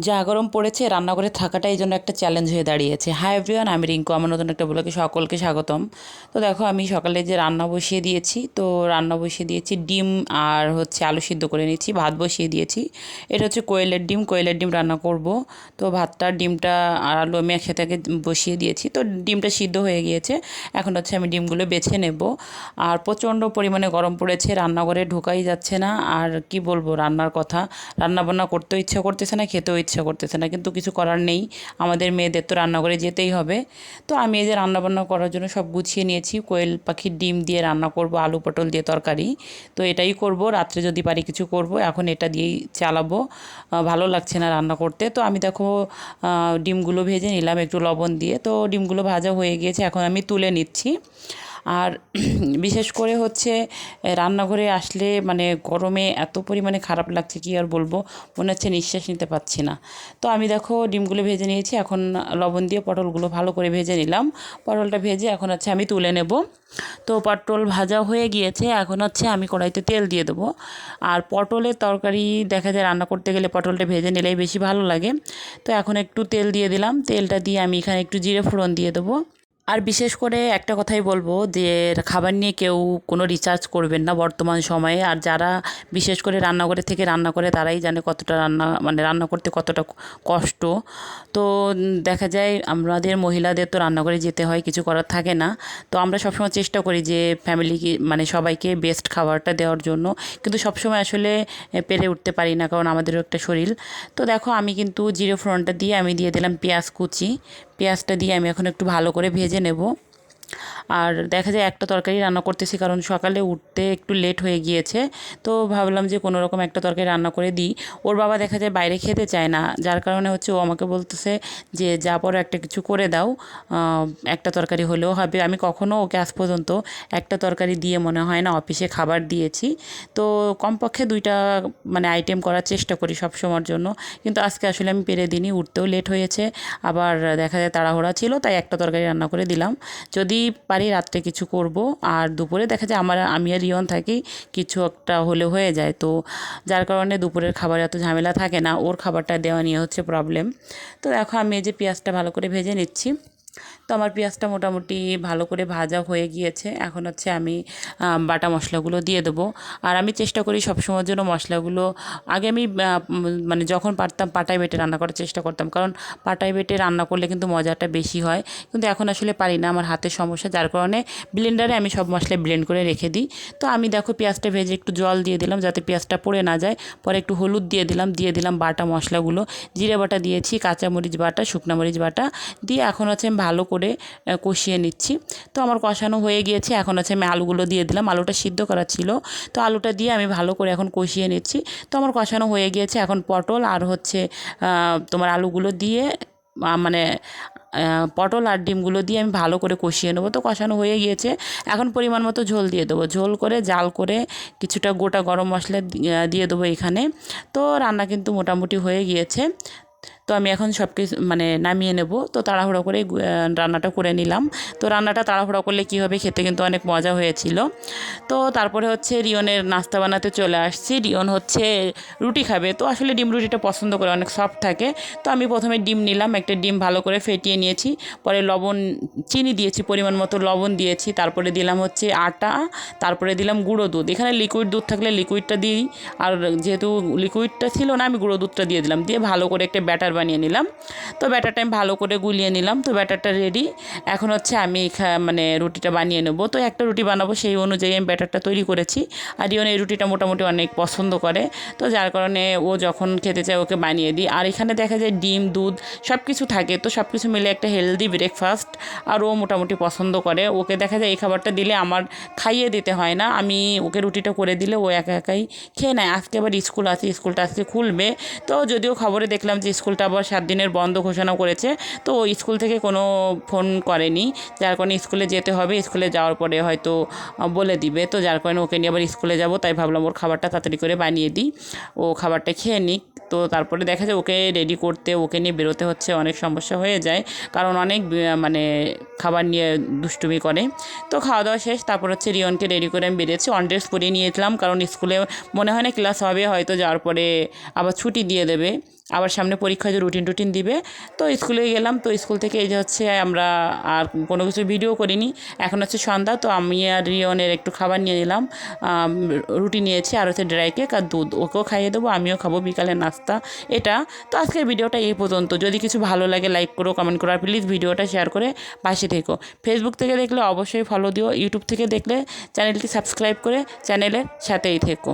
যা গরম পড়েছে রান্নাঘরে থাকাটা এই জন্য একটা চ্যালেঞ্জ হয়ে দাঁড়িয়েছে। হাই এভরিওয়ান, আমি রিঙ্কু, আমার নতুন একটা ব্লগে সকলকে স্বাগতম। তো দেখো আমি সকালে যে রান্না বসিয়ে দিয়েছি, তো রান্না বসিয়ে দিয়েছি ডিম আর হচ্ছে আলু সিদ্ধ করে নিয়েছি, ভাত বসিয়ে দিয়েছি। এটা হচ্ছে কোয়েলের ডিম রান্না করব। তো ভাতটা ডিমটা আর আলু আমি একসাথে আগে বসিয়ে দিয়েছি, তো ডিমটা সিদ্ধ হয়ে গিয়েছে। এখন হচ্ছে আমি ডিমগুলো বেছে নেব। আর প্রচণ্ড পরিমাণে গরম পড়েছে, রান্নাঘরে ঢোকাই যাচ্ছে না। আর কি বলবো, রান্নার কথা, রান্নাবান্না করতেও ইচ্ছা করতেছে না, খেতেও ইচ্ছা করতেছে না, কিন্তু কিছু করার নেই, আমাদের মেয়েদের তো রান্নাঘরে যেতেই হবে। তো আমি এই যে রান্নাবান্না করার জন্য সব গুছিয়ে নিয়েছি। কোয়েল পাখির ডিম দিয়ে রান্না করব, আলু পটল দিয়ে তরকারি। তো এটাই করব, রাত্রে যদি পারি কিছু করব, এখন এটা দিয়েই চালাবো। ভালো লাগছে না রান্না করতে। তো আমি দেখো ডিমগুলো ভেজে নিলাম একটু লবণ দিয়ে। তো ডিমগুলো ভাজা হয়ে গিয়েছে, এখন আমি তুলে নিচ্ছি। আর বিশেষ করে হচ্ছে রান্নাঘরে আসলে মানে গরমে এত পরিমাণে খারাপ লাগছে, কি আর বলবো, মনে হচ্ছে নিঃশ্বাস নিতে পারছি না। তো আমি দেখো ডিমগুলো ভেজে নিয়েছি, এখন লবণ দিয়ে পটলগুলো ভালো করে ভেজে নিলাম। পটলটা ভেজে এখন হচ্ছে আমি তুলে নেব। তো পটল ভাজা হয়ে গিয়েছে, এখন হচ্ছে আমি কড়াইতে তেল দিয়ে দেবো। আর পটলের তরকারি দেখা যায় রান্না করতে গেলে পটলটা ভেজে নিলেই বেশি ভালো লাগে। তো এখন একটু তেল দিয়ে দিলাম, তেলটা দিয়ে আমি এখানে একটু জিরে ফোড়ন দিয়ে দেবো। আর বিশেষ করে একটা কথাই বলবো যে খাবার নিয়ে কেউ কোনো রিসার্চ করবেন না বর্তমান সময়ে। আর যারা বিশেষ করে রান্নাঘরে থেকে রান্না করে তারাই জানে কতটা রান্না করতে কতটা কষ্ট। তো দেখা যায় আমাদের মহিলাদের তো রান্নাঘরে যেতে হয়, কিছু করার থাকে না। তো আমরা সবসময় চেষ্টা করি যে ফ্যামিলিকে সবাইকে বেস্ট খাবারটা দেওয়ার জন্য, কিন্তু সবসময় আসলে পেরে উঠতে পারি না, কারণ আমাদেরও একটা শরীর। তো দেখো আমি কিন্তু জিরে ফোড়নটা দিয়ে আমি দিয়ে দিলাম পেঁয়াজ কুচি। পেঁয়াজটা দিয়ে আমি এখন একটু ভালো করে ভেজে নেব। আর দেখা যায় একটা তরকারি রান্না করতেছি, কারণ সকালে উঠতে একটু লেট হয়ে গিয়েছে। তো ভাবলাম যে কোনো রকম একটা তরকারি রান্না করে দিই। ওর বাবা দেখা যায় বাইরে খেতে চায় না, যার কারণে হচ্ছে ও আমাকে বলতেছে যে যা পরে একটা কিছু করে দাও, একটা তরকারি হলেও হবে। আমি কখনও ওকে আজ পর্যন্ত একটা তরকারি দিয়ে মনে হয় না অফিসে খাবার দিয়েছি। তো কমপক্ষে দুইটা আইটেম করার চেষ্টা করি সব সময়ের জন্য, কিন্তু আজকে আসলে আমি পেরে দিইনি, উঠতেও লেট হয়েছে। আবার দেখা যায় তাড়াহুড়া ছিল, তাই একটা তরকারি রান্না করে দিলাম। যদি পারি রাত্রে কিছু করব। আর দুপুরে দেখা যায় আমি আর রিয়ন থাকি, কিছু একটা হলে হয়ে যায়। তো যার কারণে দুপুরের খাবার এত ঝামেলা থাকে না, ওর খাবারটা দেওয়া নিয়ে হচ্ছে প্রবলেম। তো দেখো আমি এই যে পেঁয়াজটা ভালো করে ভেজে নিচ্ছি। তো আমার পেঁয়াজটা মোটামুটি ভালো করে ভাজা হয়ে গিয়েছে, এখন হচ্ছে আমি বাটা মশলাগুলো দিয়ে দেবো। আর আমি চেষ্টা করি সবসময়ের জন্য মশলাগুলো আগে আমি যখন পারতাম পাটায় বেটে রান্না করার চেষ্টা করতাম, কারণ পাটায় বেটে রান্না করলে কিন্তু মজাটা বেশি হয়। কিন্তু এখন আসলে পারি না, আমার হাতের সমস্যা, যার কারণে ব্লেন্ডারে আমি সব মশলা ব্লেন্ড করে রেখে দিই। তো আমি দেখো পেঁয়াজটা ভেজে একটু জল দিয়ে দিলাম যাতে পেঁয়াজটা পুড়ে না যায়। পরে একটু হলুদ দিয়ে দিলাম বাটা মশলাগুলো, জিরে বাটা দিয়েছি, কাঁচামরিচ বাটা, শুকনো মরিচ বাটা দিয়ে এখন হচ্ছে আমি ভালো করে কষিয়ে নিচ্ছি। তো আমার কষানো হয়ে গিয়েছে, এখন হচ্ছে আমি আলুগুলো দিয়ে দিলাম, আলুটা সিদ্ধ করা ছিল। তো আলুটা দিয়ে আমি ভালো করে এখন কষিয়ে নিচ্ছি। তো আমার কষানো হয়ে গিয়েছে, এখন পটল আর হচ্ছে তোমার আলুগুলো দিয়ে মানে পটল আর ডিমগুলো দিয়ে আমি ভালো করে কষিয়ে নেবো। তো কষানো হয়ে গিয়েছে, এখন পরিমাণ মতো ঝোল দিয়ে দেবো, ঝোল করে জাল করে কিছুটা গোটা গরম মশলা দিয়ে দেবো এখানে। তো রান্না কিন্তু মোটামুটি হয়ে গিয়েছে। তো আমি এখন সব কিছু নামিয়ে নেব। তো তাড়াহুড়ো করে রান্নাটা করে নিলাম। তো রান্নাটা তাড়াহুড়ো করলে কী হবে, খেতে কিন্তু অনেক মজা হয়েছিল। তো তারপরে হচ্ছে রিয়নের নাস্তা বানাতে চলে আসছি। রিয়ন হচ্ছে রুটি খাবে, তো আসলে ডিম রুটিটা পছন্দ করে, অনেক সফট থাকে। তো আমি প্রথমে ডিম নিলাম, একটা ডিম ভালো করে ফেটিয়ে নিয়েছি। পরে চিনি দিয়েছি, পরিমাণ মতো লবণ দিয়েছি। তারপরে দিলাম হচ্ছে আটা, তারপরে দিলাম গুঁড়ো দুধ। এখানে লিকুইড দুধ থাকলে লিকুইডটা দিই, আর যেহেতু লিকুইডটা ছিল না আমি গুঁড়ো দুধটা দিয়ে দিলাম, দিয়ে ভালো করে একটা ব্যাটার বানিয়ে নিলাম। তো ব্যাটারটা আমি ভালো করে গুলিয়ে নিলাম। তো ব্যাটারটা রেডি, এখন হচ্ছে আমি রুটিটা বানিয়ে নেবো। তো একটা রুটি বানাবো, সেই অনুযায়ী আমি ব্যাটারটা তৈরি করেছি। আর রিয়ন এই রুটিটা মোটামুটি অনেক পছন্দ করে, তো যার কারণে ও যখন খেতে চায় ওকে বানিয়ে দিই। আর এখানে দেখা যায় ডিম দুধ সব কিছু থাকে, তো সব কিছু মিলে একটা হেলদি ব্রেকফাস্ট। আর ও মোটামুটি পছন্দ করে, ওকে দেখা যায় এই খাবারটা দিলে আমার খাইয়ে দিতে হয় না, আমি ওকে রুটিটা করে দিলে ও একা একাই খেয়ে নেয়। আজকে আবার স্কুল আছে, স্কুলটা আজকে খুলবে। তো যদিও খবরে দেখলাম যে স্কুলটা আবার 7 দিনের বন্ধ ঘোষণা করেছে, তো স্কুল থেকে কোনো ফোন করেনি, যার কারণে স্কুলে যেতে হবে। স্কুলে যাওয়ার পরে হয়তো বলে দিবে। তো যার কারণে ওকে নিয়ে আবার স্কুলে যাব, তাই ভাবলাম ওর খাবারটা তাড়াতাড়ি করে বানিয়ে দিই, ও খাবারটা খেয়ে নিক। তো তারপরে দেখা যায় ওকে রেডি করতে, ওকে নিয়ে বেরোতে হচ্ছে, অনেক সমস্যা হয়ে যায়, কারণ অনেক খাবার নিয়ে দুষ্টুমি করে। তো খাওয়া দাওয়া শেষ, তারপর হচ্ছে রিয়নকে রেডি করে আমি বেরিয়েছি। অন ড্রেস পরিয়ে নিয়েছিলাম, কারণ স্কুলে মনে হয় না ক্লাস হবে, হয়তো যাওয়ার পরে আবার ছুটি দিয়ে দেবে। আবার সামনে পরীক্ষা যে রুটিন টুটিন দিবে। তো স্কুলে গেলাম, তো স্কুল থেকে এই যে হচ্ছে আমরা আর কোনো কিছু ভিডিও করিনি। এখন হচ্ছে সন্ধ্যা, তো আমি আর রিয়নের একটু খাবার নিয়ে নিলাম, রুটি নিয়েছি আর হচ্ছে ড্রাই কেক আর দুধ, ওকেও খাইয়ে দেবো, আমিও খাবো বিকালের নাস্তা এটা। তো আজকের ভিডিওটা এই পর্যন্ত। যদি কিছু ভালো লাগে লাইক করো, কমেন্ট করো, আর প্লিজ ভিডিওটা শেয়ার করে পাশে থেকো। ফেসবুক থেকে দেখলে অবশ্যই ফলো দিও, ইউটিউব থেকে দেখলে চ্যানেলটি সাবস্ক্রাইব করে চ্যানেলের সাথেই থেকো।